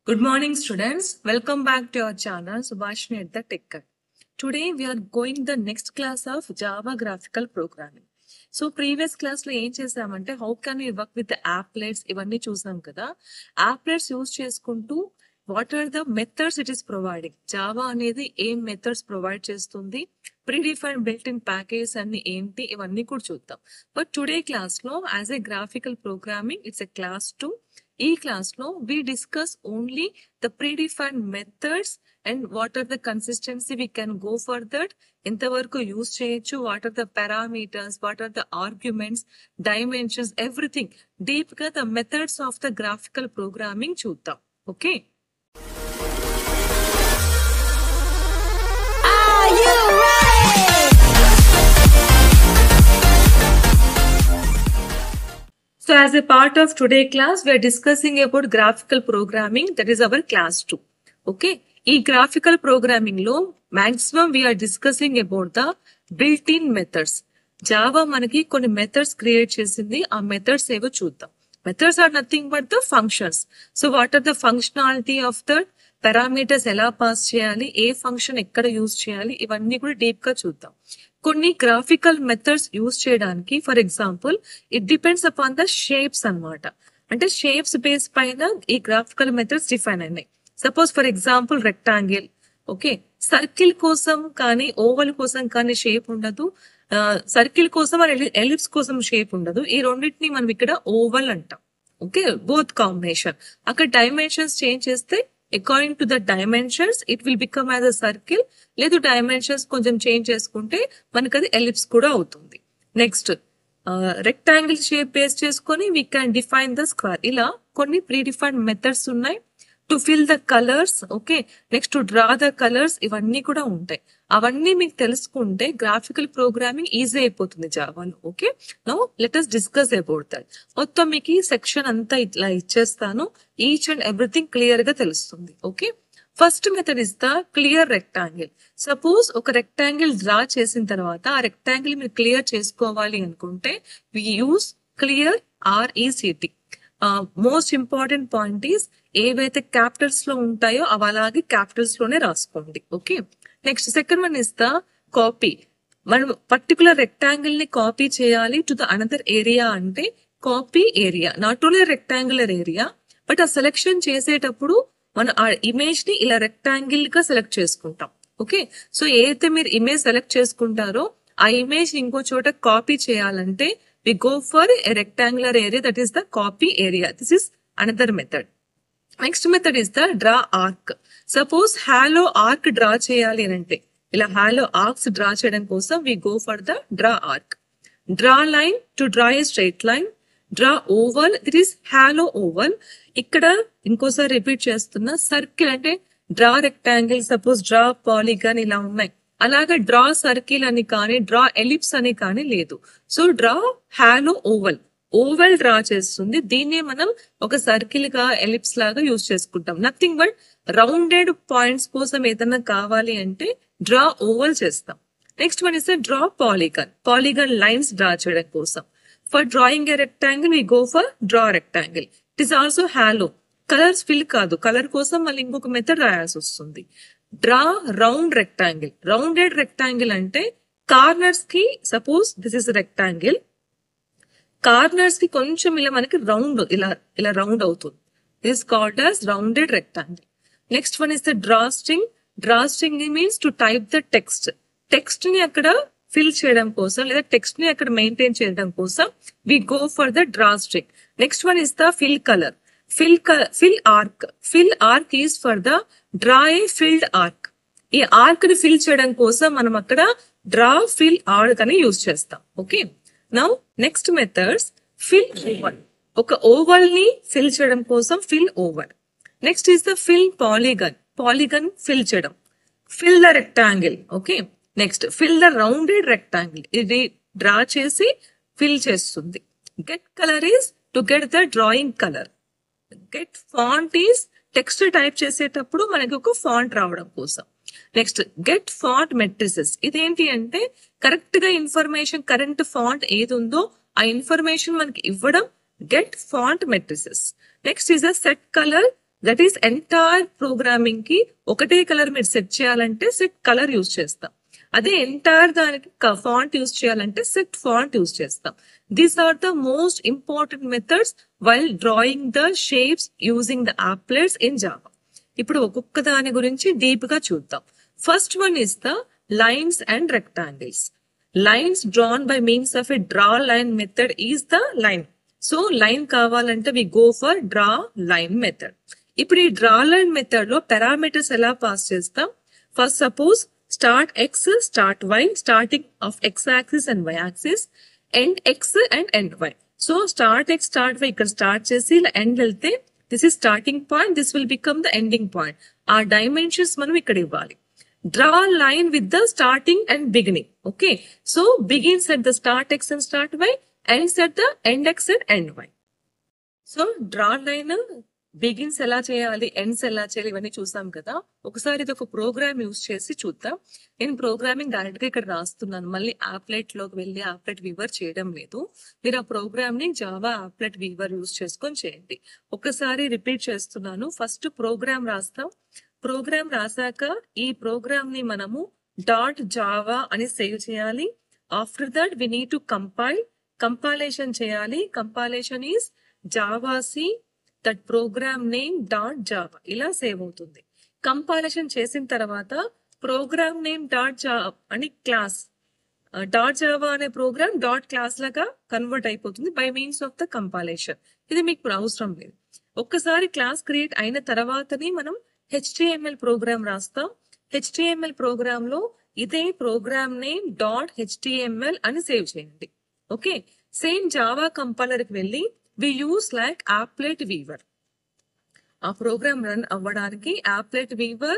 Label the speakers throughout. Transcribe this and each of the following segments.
Speaker 1: Good morning, students. Welcome back to our channel, Subhashini at the Tech Cut. Today, we are going the next class of Java graphical programming. So, previous class లో ఏం చేసామంటే how can we work with the applets ఇవన్నీ చూసాం కదా. applets use చేసుకుంటూ what are the methods it is providing. Java అనేది ఏం methods provide చేస్తుంది, predefined built-in packages అన్ని ఏంటి ఇవన్నీ కూడా చూద్దాం. బట్ టుడే క్లాస్ లో as a graphical programming it's a class 2. ఈ క్లాస్ లో we discuss only the predefined methods and what are the consistency we can go for that, ఎంతవరకు యూజ్ చేయొచ్చు, what are the parameters, what are the arguments, dimensions, everything deep గా the methods of the graphical programming చూద్దాం. Okay, so as a part of today class, we are discussing about graphical programming, that is our class 2. Okay, ఈ graphical programming లో maximum we are discussing about the built-in methods. Java మనకి కొన్ని methods create చేసింది, ఆ methods ఏవో చూద్దాం. Methods are nothing but the functions. So what are the functionality of that? Parameters ఎలా pass చేయాలి, ఏ ఫంక్షన్ ఎక్కడ యూజ్ చేయాలి, ఇవన్నీ కూడా డీప్ గా చూద్దాం. కొన్ని గ్రాఫికల్ మెథడ్స్ యూజ్ చేయడానికి for example it depends upon the shapes అన్నమాట. అంటే షేప్స్ బేస్ పైన ఈ గ్రాఫికల్ మెథడ్స్ డిఫైన్ అయినాయి. Suppose for example rectangle, okay, circle కోసం కానీ ఓవల్ కోసం కానీ షేప్ ఉండదు, సర్కిల్ కోసం ఎలిప్స్ కోసం షేప్ ఉండదు. ఈ రెండింటిని మనం ఇక్కడ ఓవల్ అంటాం. Okay, both combination. అక్కడ డైమెన్షన్స్ చేంజ్ చేస్తే according to the dimensions it will become as a circle, లేదు డైమెన్షన్స్ కొంచెం చేంజ్ చేసుకుంటే మనకు అది ఎలిప్స్ కూడా అవుతుంది. నెక్స్ట్ రెక్టాంగిల్ షేప్ బేస్ చేసుకొని we can define the square. ఇలా కొన్ని ప్రీ డిఫైన్డ్ మెథడ్స్ ఉన్నాయి. To fill the colours, okay, next to draw the colours, ఇవన్నీ కూడా ఉంటాయి. అవన్నీ మీకు తెలుసుకుంటే గ్రాఫికల్ ప్రోగ్రామింగ్ ఈజీ అయిపోతుంది జావాలో. Okay, now let us discuss about that. మొత్తం మీకు ఈ సెక్షన్ అంతా ఇట్లా ఇచ్చేస్తాను, ఈచ్ అండ్ ఎవ్రీథింగ్ క్లియర్ గా తెలుస్తుంది. Okay, first method is the clear rectangle. Suppose ఒక రెక్టాంగిల్ డ్రా చేసిన తర్వాత ఆ రెక్టాంగిల్ మీరు క్లియర్ చేసుకోవాలి అనుకుంటే we use clear RECT. Most important point is ఏవైతే క్యాపిటల్స్ లో ఉంటాయో అవి అలాగే క్యాపిటల్స్ లోనే రాసుకోండి. Okay, next second one is the copy. మనం పర్టికులర్ రెక్టాంగిల్ ని కాపీ చేయాలి టు ద అనదర్ ఏరియా అంటే copy area. Not only rectangular area but ఆ సెలెక్షన్ చేసేటప్పుడు మనం ఆ ఇమేజ్ ని ఇలా రెక్టాంగిల్ గా సెలెక్ట్ చేసుకుంటాం. ఓకే, సో ఏదైతే మీరు ఇమేజ్ సెలెక్ట్ చేసుకుంటారో ఆ ఇమేజ్ ఇంకో చోట కాపీ చేయాలంటే we go for a rectangular area, that is the copy area. This is another method. Next method is the draw arc. Suppose halo arc draw cheyali ante ila halo arcs draw cheyadam kosam we go for the draw arc. Draw line to draw a straight line. Draw oval, this is halo oval. ikkada inkosari repeat chestunna. Circle ante draw rectangle, suppose draw polygon ila unnai. అలాగా draw circle అని కానీ draw ellipse అని కానీ లేదు. So draw hollow oval, oval draw చేస్తుంది. దీన్నే మనం ఒక సర్కిల్ గా ఎలిప్స్ లాగా యూజ్ చేసుకుంటాం. నథింగ్ బట్ రౌండెడ్ పాయింట్స్ కోసం ఏదైనా కావాలి అంటే డ్రా ఓవల్ చేస్తాం. Next one is draw polygon, polygon lines draw చేయడం కోసం. For drawing a rectangle we go for draw rectangle. It is also hollow. Colours fill కాదు, కలర్ కోసం మళ్ళీ ఇంకొక మెథడ్ రాయాల్సి వస్తుంది. Draw round rectangle. Rounded rectangle అంటే కార్నర్స్ కి, suppose this is rectangle, corners కి కొంచెం ఇలా మనకి రౌండ్ ఇలా ఇలా రౌండ్ అవుతుంది. This called as rounded rectangle. Next one is the draw string. Draw string means to type the text. Text ని అక్కడ ఫిల్ చేయడం కోసం లేదా టెక్స్ట్ ని అక్కడ మెయింటైన్ చేయడం కోసం we go for the draw string. Next one is the fill colour. Fill arc. Fill arc is for the draw a filled arc. ఈ ఆర్క్ ని ఫిల్ చేయడం కోసం మనం అక్కడ డ్రా ఫిల్ ఆర్క్ అని యూజ్ చేస్తాం. Okay, now next methods fill oval. ఒక oval ని ఫిల్ చేయడం కోసం fill oval. Next is the fill polygon. Polygon fill చేయడం. Fill the rectangle. Okay, next fill the rounded rectangle. ఇది డ్రా చేసి fill చేస్తుంది. Get colour is to get the drawing colour. Get font is text type చేసేటప్పుడు మనకి ఒక font రావడం కోసం. Next get font metrics. ఇదేంటి అంటే కరెక్ట్ గా ఇన్ఫర్మేషన్, కరెంట్ ఫాంట్ ఏది ఉందో ఆ ఇన్ఫర్మేషన్ మనకి ఇవ్వడం get font metrics. Next is a set colour that is entire programming కి ఒకటే కలర్ మీరు సెట్ చేయాలంటే సెట్ కలర్ యూజ్ చేస్తాం. అదే ఎంటైర్ దానికి ఫాంట్ యూజ్ చేయాలంటే సెట్ ఫాంట్ యూజ్ చేస్తాం. These are the most important methods while drawing the shapes using the applets in Java. ఇప్పుడు ఒక్కొక్క దాని గురించి డీప్ గా చూద్దాం. First one is the lines and rectangles. Lines drawn by means of a draw line method is the line. So line కావాలంటే we go for draw line method. ఇప్పుడు ఈ draw line method లో parameters ఎలా pass చేస్తాం? First suppose start x, start y, starting of x axis and y axis, end x and end y. So start x, start y ఇక్కడ start చేసి ఇలా end వెళ్తే this is starting point, this will become the ending point. ఆ dimensions మనం ఇక్కడ ఇవ్వాలి. Draw line with the starting and beginning. Okay, so begins at the start x and start y, ends at the end x and end y. So draw line begins ఎలా చేయాలి, ends ఎలా చేయాలి ఇవన్నీ చూసాం కదా. ఒకసారి ఇది ఒక ప్రోగ్రామ్ యూజ్ చేసి చూద్దాం. నేను ప్రోగ్రామింగ్ డైరెక్ట్ గా ఇక్కడ రాస్తున్నాను, మళ్ళీ యాప్లెట్ లోకి వెళ్ళి యాప్లెట్ వీవర్ చేయడం లేదు. మీరు ఆ ప్రోగ్రామ్ ని జావా యాప్లెట్ వీవర్ యూజ్ చేసుకొని చేయండి. ఒకసారి రిపీట్ చేస్తున్నాను. ఫస్ట్ ప్రోగ్రామ్ రాస్తాం. ప్రోగ్రామ్ రాసాక ఈ ప్రోగ్రామ్ ని మనము డాట్ జావా అని సేవ్ చేయాలి. After that we need to compilation చేయాలి. Compilation is javac that program name dot Java, ఇలా సేవ్ అవుతుంది. కంపైలేషన్ చేసిన తర్వాత ప్రోగ్రామ్ నేమ్ డాట్ జావా అని క్లాస్ డాట్ జావా అనే ప్రోగ్రామ్ డాట్ క్లాస్ లాగా కన్వర్ట్ అయిపోతుంది by means of the compilation. ఇది మీకు ఇప్పుడు అవసరం లేదు. ఒక్కసారి క్లాస్ క్రియేట్ అయిన తర్వాతనే మనం HTML ప్రోగ్రామ్ రాస్తాం. HTML ప్రోగ్రామ్ లో ఇదే ప్రోగ్రామ్ నేమ్ డాట్ HTML అని సేవ్ చేయండి. ఓకే, సేమ్ జావా కంపైలర్ కి వెళ్ళి we use like applet weaver. ఆ ప్రోగ్రామ్ రన్ అవ్వడానికి applet weaver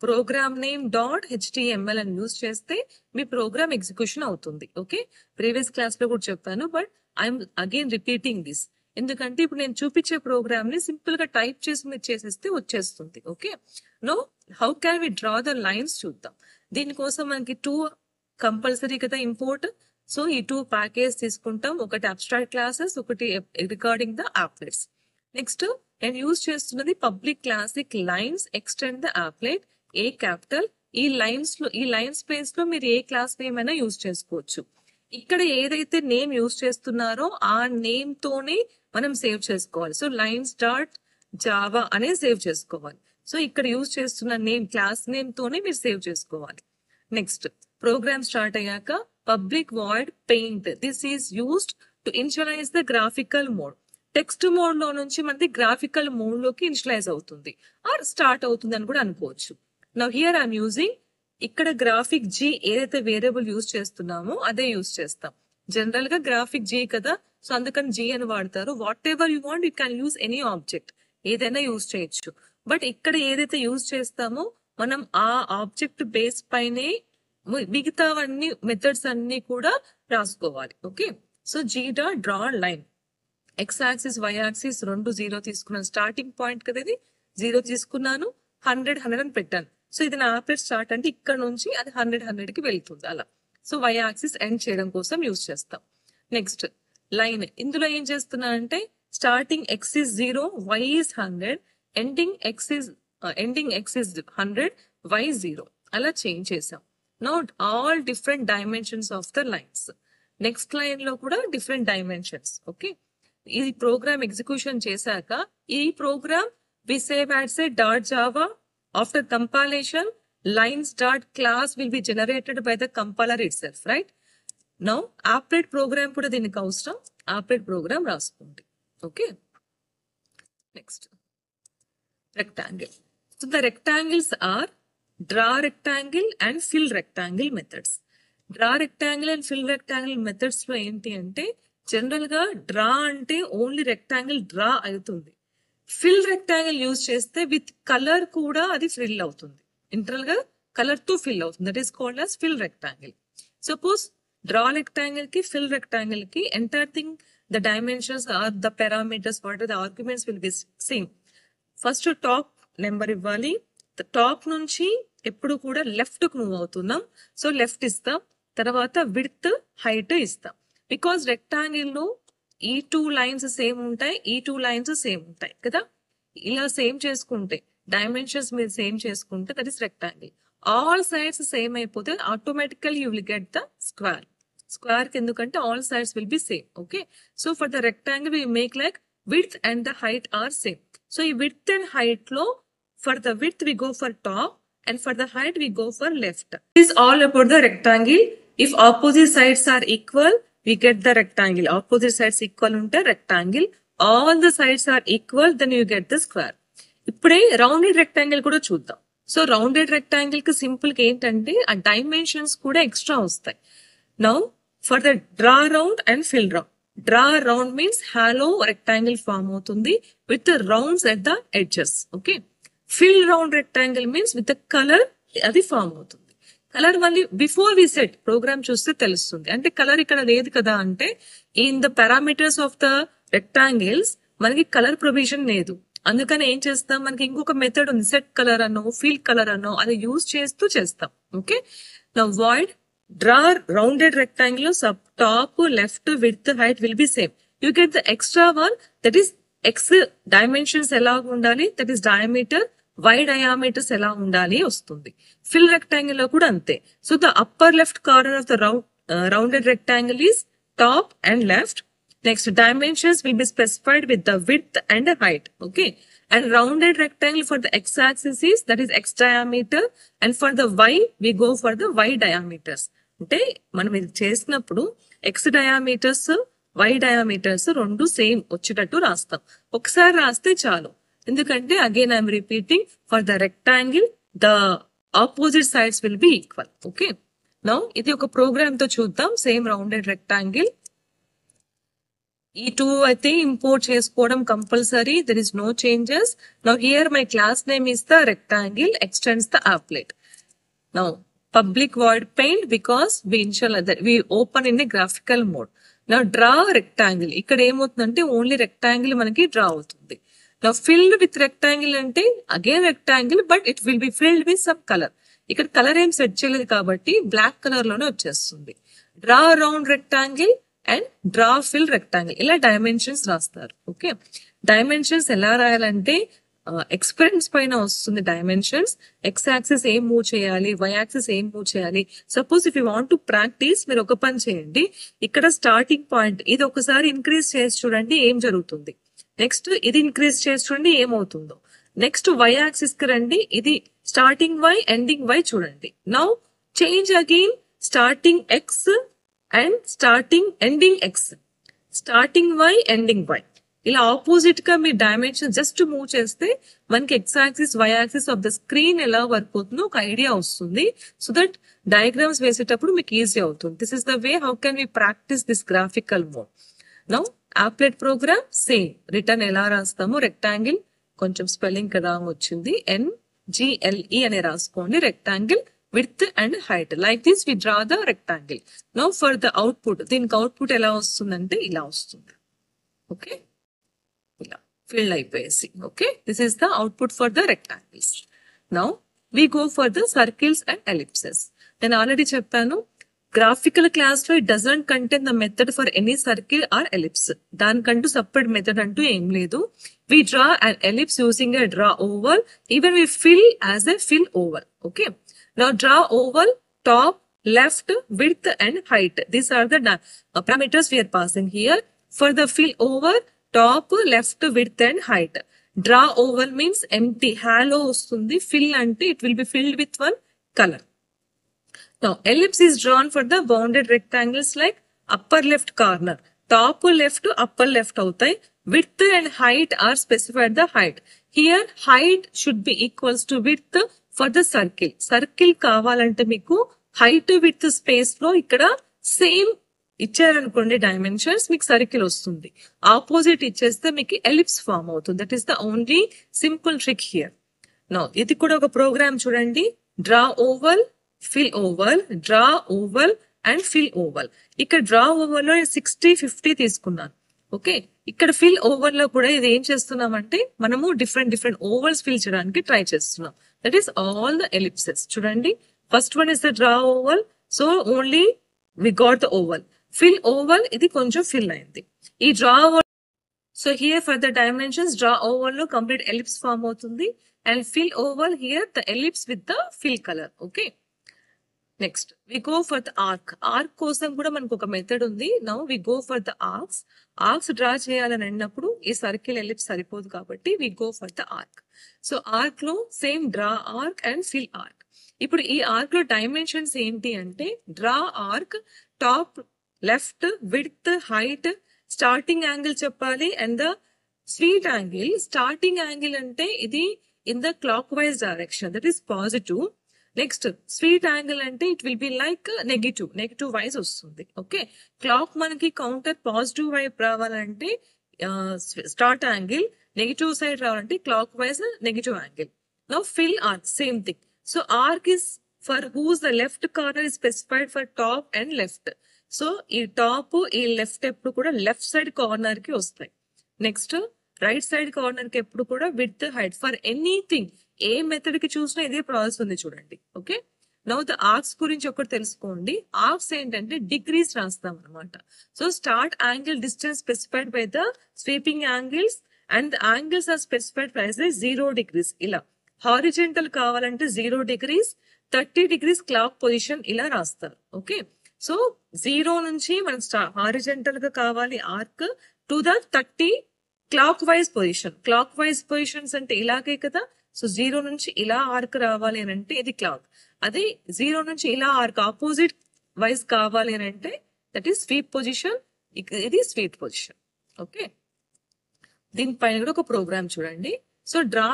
Speaker 1: program name dot HTML అని యూజ్ చేస్తే మీ ప్రోగ్రామ్ ఎగ్జిక్యూషన్ అవుతుంది. ఓకే, ప్రీవియస్ క్లాస్ లో కూడా చెప్పాను, but I'm again repeating this. ఎందుకంటే ఇప్పుడు నేను చూపించే ప్రోగ్రామ్ ని సింపుల్ గా టైప్ చేసి మీరు చేసేస్తే వచ్చేస్తుంది. Okay, now how can we draw the lines చూద్దాం. దీనికోసం మనకి 2 కంపల్సరీ కదా ఇంపోర్ట్. సో ఈ 2 ప్యాకేజ్ తీసుకుంటాం. ఒకటి అబ్స్ట్రాక్ట్ క్లాసెస్, ఒకటి రిగార్డింగ్ ద applets. నెక్స్ట్ నేను యూజ్ చేస్తున్నది public classic lines extend the applet A capital. ఈ లైన్ స్పేస్ లో మీరు ఏ క్లాస్ నేమ్ అయినా యూజ్ చేసుకోవచ్చు. ఇక్కడ ఏదైతే నేమ్ యూజ్ చేస్తున్నారో ఆ నేమ్ తోనే మనం సేవ్ చేసుకోవాలి. సో లైన్స్ డాట్ జావా అనే సేవ్ చేసుకోవాలి. సో ఇక్కడ యూజ్ చేస్తున్న నేమ్ క్లాస్ నేమ్ తోనే మీరు సేవ్ చేసుకోవాలి. నెక్స్ట్ ప్రోగ్రామ్ స్టార్ట్ అయ్యాక public void paint, this is used to initialise the graphical mode. Text mode లో నుంచి మనది గ్రాఫికల్ మోడ్ లోకి ఇనిషియలైజ్ అవుతుంది ఆర్ స్టార్ట్ అవుతుంది అని కూడా అనుకోవచ్చు. నౌ హియర్ ఐఎమ్ యూజింగ్, ఇక్కడ గ్రాఫిక్ జీ ఏదైతే వేరియబుల్ యూజ్ చేస్తున్నామో అదే యూజ్ చేస్తాం. జనరల్ గా గ్రాఫిక్ జీ కదా, సో అందుకని జీ అని వాడతారు. What ever you want you can use any object, ఏదైనా యూజ్ చేయొచ్చు. బట్ ఇక్కడ ఏదైతే యూజ్ చేస్తామో మనం ఆ ఆబ్జెక్ట్ బేస్ పైనే మిగతావన్నీ మెథడ్స్ అన్ని కూడా రాసుకోవాలి. Okay, so g dot draw line, x axis y axis రెండు 0 తీసుకున్నాను. స్టార్టింగ్ పాయింట్ కదా ఇది, 0 తీసుకున్నాను. 100 అని పెట్టాను. సో ఇది నా applet స్టార్ట్ అంటే ఇక్కడ నుంచి అది 100 కి వెళ్తుంది అలా. సో వై యాక్సిస్ ఎండ్ చేయడం కోసం యూజ్ చేస్తాం. నెక్స్ట్ లైన్, ఇందులో ఏం చేస్తున్నానంటే starting x is 0, y is 100, ending x is 100, y 0 అలా చేంజ్ చేసాం. Note all different dimensions of the lines. Next line లో కూడా డిఫరెంట్ డైమెన్షన్స్. ఓకే, ఈ ప్రోగ్రామ్ ఎగ్జిక్యూషన్ చేశాక ఈ program we save as a dot Java. After compilation, lines dot class will be generated by the compiler itself, right? Now, applet program kuda దీనికి అవసరం. applet program రాసుకోండి. Okay. Next, rectangle. So the rectangles are draw rectangle and fill rectangle methods. Draw rectangle and fill rectangle methods లో ఏంటి అంటే general గా draw అంటే only rectangle draw అవుతుంది. Fill rectangle use చేస్తే విత్ కలర్ కూడా అది ఫిల్ అవుతుంది. ఇంటర్నల్ గా కలర్ తో ఫిల్ అవుతుంది. That is called as fill rectangle. Suppose draw rectangle కి ఫిల్ రెక్టాంగిల్ కి entire thing the dimensions are the parameters what are the arguments will be same. First top number ఇవ్వాలి. Top నుంచి ఎప్పుడు కూడా left కు move అవుతున్నాం. So left ఇస్తాం. తర్వాత విడ్త్ హైట్ ఇస్తాం. బికాస్ రెక్టాంగిల్ లో ఈ 2 లైన్స్ సేమ్ ఉంటాయి, ఈ 2 లైన్స్ సేమ్ ఉంటాయి కదా. ఇలా సేమ్ చేసుకుంటే డైమెన్షన్స్ మీరు సేమ్ చేసుకుంటే that is rectangle. All sides same అయిపోతే automatically you will get the square. Square కి ఎందుకంటే all sides will be same. Okay, so for the rectangle we make like width and the height are same. So ఈ width and height లో for the width we go for top and for the height we go for left. This is all about the rectangle. If opposite sides are equal we get the rectangle. Opposite sides equal ఉంటే rectangle. All the sides are equal then you get the square. ఇప్పుడే rounded rectangle కూడా చూద్దాం. So rounded rectangle కి simple గా ఏంటంటే ఆ dimensions కూడా extra వస్తాయి. Now for the draw round and fill round. Draw round means hollow rectangle form అవుతుంది with rounds at the edges. Okay, fill round rectangle means with colour అది form అవుతుంది. Colour మళ్ళీ before we set program చూస్తే తెలుస్తుంది. అంటే colour ఇక్కడ లేదు కదా అంటే in the parameters of the rectangles మనకి కలర్ ప్రొవిజన్ లేదు. అందుకని ఏం చేస్తాం, మనకి ఇంకొక మెథడ్ ఉంది, సెట్ కలర్ అనో ఫిల్ కలర్ అనో, అది యూజ్ చేస్తూ చేస్తాం. ఓకే, నా void draw rounded rectangle sub top left width height will be same. You get the extra one that is x dimensions ఎలా ఉండాలి, that is diameter, y diameters ఎలా ఉండాలి వస్తుంది. ఫిల్ రెక్టాంగిల్ లో కూడా అంతే. So the upper left corner of the rounded rectangle is top and left. Next, dimensions will be specified with the width and the height. Okay, and rounded rectangle for the x-axis is that is x diameter, and for the y we go for the y diameters. అంటే మనం ఇది చేసినప్పుడు x diameters y diameters రెండు same వచ్చేటట్టు రాస్తాం. ఒకసారి రాస్తే చాలు, ఎందుకంటే again I'm repeating for the rectangle the opposite sides will be equal. Okay, now ఇది ఒక ప్రోగ్రామ్ తో చూద్దాం. సేమ్ రౌండెడ్ రెక్టాంగిల్ ఈ టూ అయితే ఇంపోర్ట్ చేసుకోవడం compulsory. There is no changes. Now here my class name is the rectangle extends the applet. Now public void paint because we open in a graphical mode. Now draw rectangle. ఇక్కడ ఏమవుతుందంటే only rectangle మనకి draw అవుతుంది. Now filled with rectangle అంటే again rectangle but it will be filled with some colour. ఇక్కడ colour ఏం set చేయలేదు కాబట్టి black colour లోనే వచ్చేస్తుంది. Draw round rectangle and draw fill rectangle ఇలా డైమెన్షన్స్ రాస్తారు. ఓకే, డైమెన్షన్స్ ఎలా రాయాలంటే ఎక్స్పీరియన్స్ పైన వస్తుంది డైమెన్షన్స్. ఎక్స్ యాక్సిస్ ఏం మూవ్ చేయాలి, వై యాక్సిస్ ఏం మూవ్ చేయాలి. Suppose if you want to practice మీరు ఒక పని చేయండి, ఇక్కడ స్టార్టింగ్ పాయింట్ ఇది ఒకసారి ఇంక్రీజ్ చేసి చూడండి ఏం జరుగుతుంది. నెక్స్ట్ ఇది ఇంక్రీజ్ చేసి చూడండి ఏమవుతుందో. నెక్స్ట్ వై యాక్సిస్ కి రండి, ఇది స్టార్టింగ్ వై ఎండింగ్ వై చూడండి. Now change again starting x and starting ending x, starting y ending y. ఇలా ఆపోజిట్ గా మీ డైమెన్షన్ జస్ట్ మూవ్ చేస్తే మనకి x axis y axis of the screen ఎలా వర్క్ అవుతుందో ఒక ఐడియా వస్తుంది. సో దట్ డయాగ్రామ్స్ వేసేటప్పుడు మీకు ఈజీ అవుతుంది. This is the way how can we practise this graphical mode. Now applet program same return ఎలా రాస్తాము. రెక్టాంగిల్ కొంచెం స్పెల్లింగ్ కదా వచ్చింది, NGLE అనే రాసుకోండి. Rectangle width and height. Like this we draw the rectangle. Now for the output, దీనికి output ఎలా వస్తుందంటే ఇలా వస్తుంది. ఓకే, ఇలా ఫిల్ అయిపోయేసి. Okay, this is the output for the rectangles. Now we go for the circles and ellipses. నేను already చెప్పాను graphical class లో it doesn't contain the method for any circle or ellipse. దానికంటూ separate method అంటూ ఏం లేదు. We draw and ellipse using a draw oval. Even we fill as a fill oval. Okay, now draw oval, top, left, width and height. These are the parameters we are passing here. For the fill oval, top, left, width and height. Draw oval means empty, hollow వస్తుంది. Fill అంటే it will be filled with one color. Now ellipse is drawn for the bounded rectangles like upper left corner. Top left, upper left అవుతాయి. Width and height are specified the height. Here height should be equals to width for the circle. Circle కావాలంటే మీకు height with space లో ఇక్కడ same ఇచ్చారనుకోండి dimensions, మీకు circle వస్తుంది. Opposite ఇచ్చేస్తే మీకు ఎలిప్స్ ఫామ్ అవుతుంది. That is the only simple trick here. Now ఇది కూడా ఒక ప్రోగ్రామ్ చూడండి. Draw oval, fill oval, draw oval and fill oval. ఇక్కడ డ్రా ఓవల్ లో 60, 50 తీసుకున్నాను. ఓకే, ఇక్కడ ఫిల్ ఓవర్ లో కూడా ఇది ఏం చేస్తున్నామంటే మనము డిఫరెంట్ ఓవల్స్ ఫిల్ చేయడానికి ట్రై చేస్తున్నాం. That is all the ellipses. చూడండి, first one is the draw oval. So only we got the oval. Fill oval ఇది కొంచెం ఫిల్ అయింది. ఈ draw oval So here for the dimensions, draw oval లో complete ellipse form అవుతుంది and fill oval here the ellipse with the fill color. Okay. Next we go for the arc. Arc కోసం కూడా మనకు ఒక method ఉంది. Now we go for the arcs. Arcs draw చేయాలని అన్నప్పుడు ఈ సర్కిల్ ఎలిప్స్ సరిపోదు కాబట్టి we go for the arc. So arc లో same draw arc and fill arc. ఇప్పుడు ఈ ఆర్క్ లో డైమెన్షన్స్ ఏంటి అంటే draw arc, top, left, width, height, starting angle చెప్పాలి and the sweep angle. Starting angle అంటే ఇది in the clockwise direction, that is positive. Next sweep angle అంటే it will be like negative wise వస్తుంది. Okay, clock మనకి counter positive వైపు రావాలంటే start angle, negative side రావాలంటే clockwise negative angle. Now fill arc same thing. So arc is for whose the left corner is specified for top and left. So ఈ top ఈ left ఎప్పుడు కూడా left side corner కి వస్తాయి. Next right side corner కి ఎప్పుడు కూడా width, height for anything A method కి చూసినా ఇదే ప్రాసెస్ ఉంది చూడండి. ఓకే, నౌ ద ఆర్క్స్ గురించి ఒకటి తెలుసుకోండి. ఆర్క్స్ ఏంటంటే డిగ్రీస్ రాస్తాం అనమాట. So start angle distance specified by the sweeping angles and the angles are specified by 0 degrees. ఇలా హారిజెంటల్ కావాలంటే 0 degrees, 30 degrees క్లాక్ పొజిషన్ ఇలా రాస్తారు. ఓకే, సో 0 నుంచి మనం హారిజెంటల్ గా కావాలి arc to the 30 clock wise position. Clock wise positions అంటే ఇలాగే కదా. సో 0 నుంచి ఇలా ఆర్క్ రావాలి అని అంటే ఇది క్లాక్. అదే 0 నుంచి ఇలా ఆర్క్ ఆపోజిట్ వైజ్ కావాలి అని అంటే దట్ ఈస్ స్వీప్ పొజిషన్, ఇది స్వీప్ పొజిషన్. ఓకే, దీనిపైన కూడా ఒక ప్రోగ్రామ్ చూడండి. సో డ్రా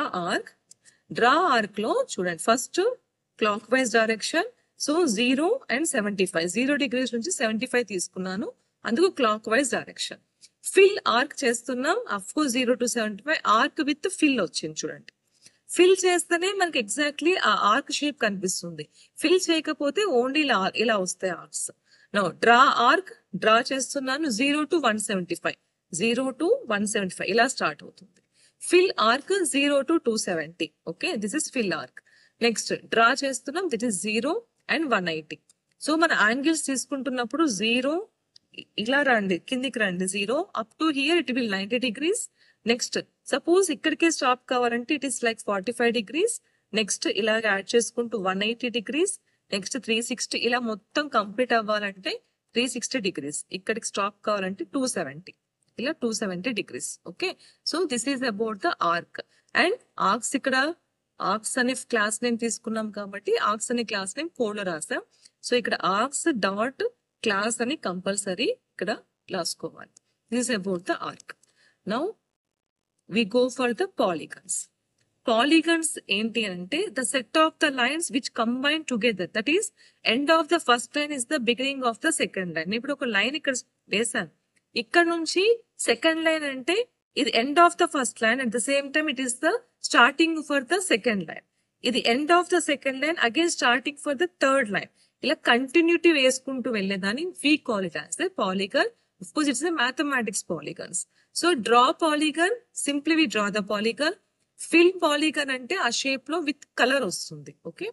Speaker 1: ఆర్క్ లో చూడండి first clockwise direction. So 0 and 75, 0 degrees నుంచి 75 తీసుకున్నాను, అందుకు clockwise direction. Fill arc చేస్తున్నాం, of course 0 to 75 arc with fill వచ్చింది చూడండి. ఫిల్ చేస్తేనే మనకి ఎగ్జాక్ట్లీ ఆ ఆర్క్ షేప్ కనిపిస్తుంది. ఫిల్ చేయకపోతే ఓన్లీ ఇలా వస్తాయి arcs. No draw arc, draw చేస్తున్నాను 0 to 175, 0 to 175 ఇలా స్టార్ట్ అవుతుంది. Fill arc 0 to 270. Okay, this is fill arc. Next draw చేస్తున్నాం, దిట్ ఇస్ 0 and 180. సో మన యాంగిల్స్ తీసుకుంటున్నప్పుడు 0 ఇలా రండి, కిందికి రండి, 0 up to hear it will 90 degrees. Next suppose ఇక్కడికే స్టాప్ కావాలంటే it is like 45 degrees. Next ఇలాగ యాడ్ చేసుకుంటూ 180 degrees. నెక్స్ట్ 360 ఇలా మొత్తం కంప్లీట్ అవ్వాలంటే 360 degrees. ఇక్కడికి స్టాప్ కావాలంటే 270, ఇలా 270 degrees. Okay, so this is about the arc. And arcs ఇక్కడ ఆర్క్స్ అనే క్లాస్ నేమ్ తీసుకున్నాం కాబట్టి ఆర్క్స్ అనే క్లాస్ నేమ్ కోడ్ లో రాసాం. సో ఇక్కడ ఆర్క్స్ డాట్ క్లాస్ అని కంపల్సరీ ఇక్కడ రాసుకోవాలి. This is about the arc. Now we go for the polygons. Polygons ఏంటి అంటే the set of the lines which combine together, that is end of the first line is the beginning of the second line. ఇప్పుడు ఒక line ఇక్కడ వేసాను, ఇక్కడ నుంచి second line అంటే ఇది end of the first line, at the same time it is the starting for the second line. ఇది end of the second line again starting for the third line. ఇలా continuity వేసుకుంటూ వెళ్ళేదాన్ని we call it as the polygon. Of course, it's a mathematics polygons. So draw polygon, simply we draw the polygon. Fill polygon అంటే ఆ shape లో with colour వస్తుంది. Okay,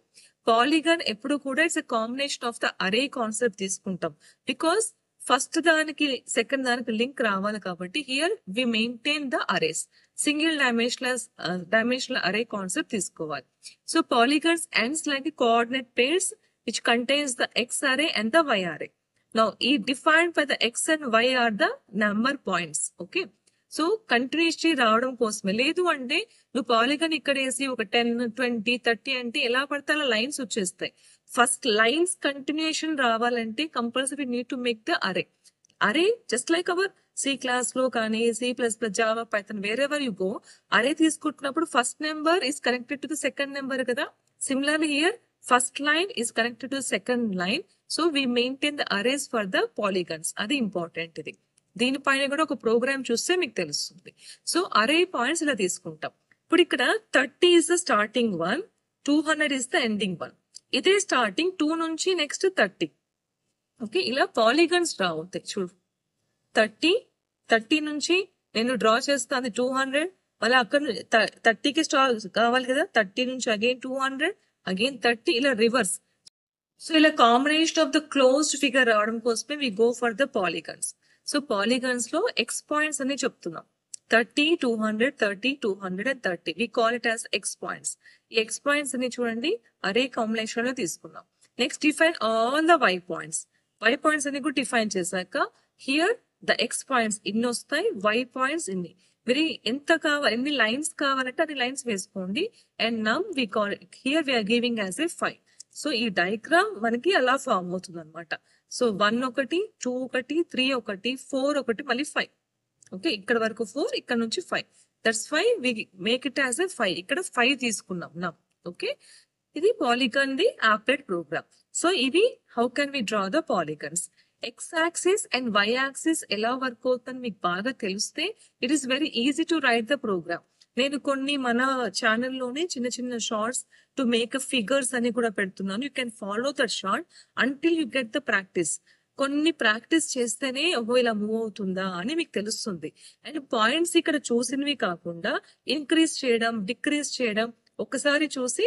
Speaker 1: polygon ఎప్పుడు కూడా it's a combination of the array concept తీసుకుంటాం, because first దానికి second దానికి link రావాలి కాబట్టి here we maintain the arrays. Single dimensional array concept తీసుకోవాలి. So polygons ends like coordinate pairs which contains the X array and the Y array. Now, defined by the x and y are the number points. Okay. So continuously రావడం కోసమే, లేదు అంటే నువ్వు polygon ఇక్కడ వేసి ఒక 10, 20, 30 అంటే ఎలా పడితే అలా లైన్స్ వచ్చేస్తాయి. ఫస్ట్ లైన్స్ కంటిన్యూషన్ రావాలంటే compulsory need to make the array just like our C class లో కానీ C++, Java, Python, wherever you go, array తీసుకుంటున్నప్పుడు first number is connected to the second number కదా. Similarly here first line is connected to second line. So we maintain the arrays for the polygons. అది important. ఇది దీనిపైన కూడా ఒక programme చూస్తే మీకు తెలుస్తుంది. సో అరే పాయింట్స్ ఇలా తీసుకుంటాం. ఇప్పుడు ఇక్కడ 30 is the starting one, 200 is the ending one. ఇదే స్టార్టింగ్ 2 నుంచి నెక్స్ట్ 30. ఓకే, ఇలా పాలిగన్స్ డ్రా అవుతాయి చూడు. 30 నుంచి నేను డ్రా చేస్తాను 200, మళ్ళీ అక్కడ 30కి కావాలి కదా, 30 నుంచి అగైన్ 200, అగైన్ 30, ఇలా రివర్స్. సో ఇలా combination of the closed figure రావడం కోసమే we go for the polygons. So polygons లో ఎక్స్ పాయింట్స్ అని చెప్తున్నాం. 30, 200, 30, 200 and 30. We call it as X points. ఈ X points అని చూడండి అరే కాంబినేషన్ లో తీసుకున్నాం. Next define all the Y points. Y points అని కూడా డిఫైన్ చేశాక హియర్ ద X points ఇన్ని వస్తాయి, Y points ఇన్ని. మీరు ఎంత కావాలి, ఎన్ని లైన్స్ కావాలంటే అన్ని లైన్స్ వేసుకోండి. And now we call here we're giving as a 5. So ఈ డయాగ్రామ్ మనకి అలా ఫామ్ అవుతుంది అనమాట. సో 1 ఒకటి, 2 ఒకటి, 3 ఒకటి, 4 ఒకటి, మళ్ళీ 5. ఓకే, ఇక్కడ వరకు 4, ఇక్కడ నుంచి 5. That's 5. We make it as a 5. ఇక్కడ 5 తీసుకున్నాం నమ్. ఓకే, ఇది polygon the applet program. So ఇది how can we draw the polygons. X axis and Y axis ఎలా వర్క్ అవుతుందని మీకు బాగా తెలిస్తే it is very easy to write the program. నేను కొన్ని మన ఛానల్లోనే చిన్న చిన్న shorts to make a figures అని కూడా పెడుతున్నాను. You can follow that short until you get the practice. కొన్ని ప్రాక్టీస్ చేస్తేనే ఓహో ఇలా మూవ్ అవుతుందా అని మీకు తెలుస్తుంది. అండ్ పాయింట్స్ ఇక్కడ చూసినవి కాకుండా ఇంక్రీజ్ చేయడం, డిక్రీజ్ చేయడం ఒకసారి చూసి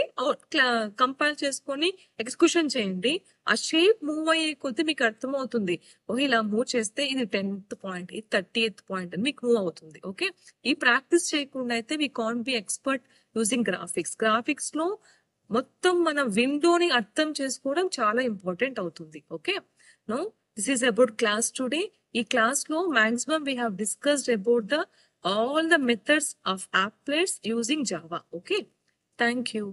Speaker 1: కంపైల్ చేసుకొని ఎగ్జిక్యూషన్ చేయండి. ఆ షేప్ మూవ్ అయ్యే కొద్దీ మీకు అర్థమవుతుంది, ఓహో ఇలా మూవ్ చేస్తే ఇది 10th పాయింట్, ఇది 30th పాయింట్ అని మీకు మూవ్ అవుతుంది. ఓకే, ఈ ప్రాక్టీస్ చేయకుండా అయితే we can't be expert using graphics. Graphics లో మొత్తం మన విండోని అర్థం చేసుకోవడం చాలా ఇంపార్టెంట్ అవుతుంది. Okay, now this is about class today. ఈ క్లాస్ లో maximum we have discussed about the all the methods of applets using Java. Okay, thank you.